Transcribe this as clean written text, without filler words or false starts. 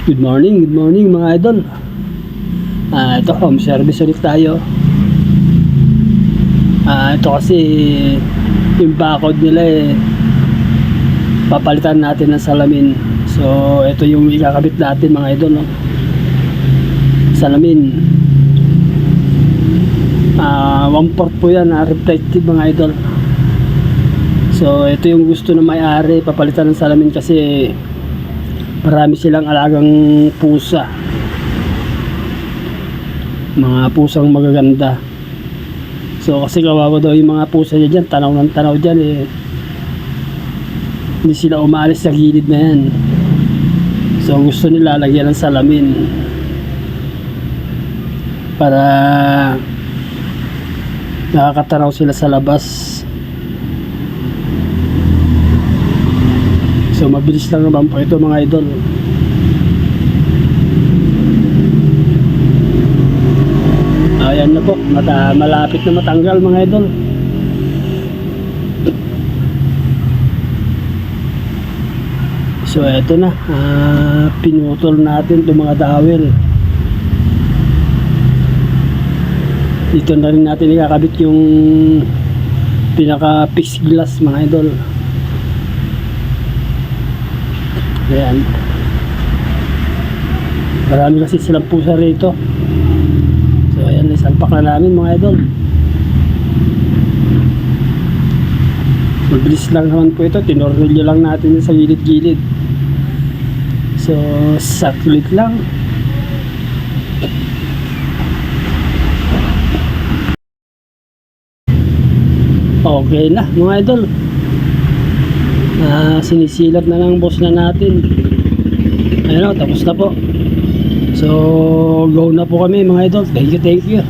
Good morning mga idol. Ito home service ulit tayo. Ito kasi yung bakod nila papalitan natin ng salamin. So ito yung ikakabit natin mga idol, no? Salamin. 1/4 po yan, reflective mga idol. So ito yung gusto ng may-ari, papalitan ng salamin kasi marami silang alagang pusa, mga pusang magaganda. So kasi kawawa daw yung mga pusa niya dyan, tanaw ng tanaw dyan hindi sila umalis sa gilid na yan. So gusto nila lagyan ng salamin para nakakatanaw sila sa labas. So mabilis lang naman po ito mga idol. Ayan na po, malapit na matanggal mga idol. So ito na, pinutol natin itong mga dowel. Dito na rin natin ikakabit yung pinaka fixed glass mga idol. Ayan, marami kasi silang pusa rito. So ayan, isalpak na namin mga idol. Mabilis lang naman po ito, tinornilyo lang natin sa gilid-gilid. So saklit lang. Okay na mga idol. Sinisilat na ng boss na natin. Ayun, tapos na po. So go na po kami mga idol. Thank you.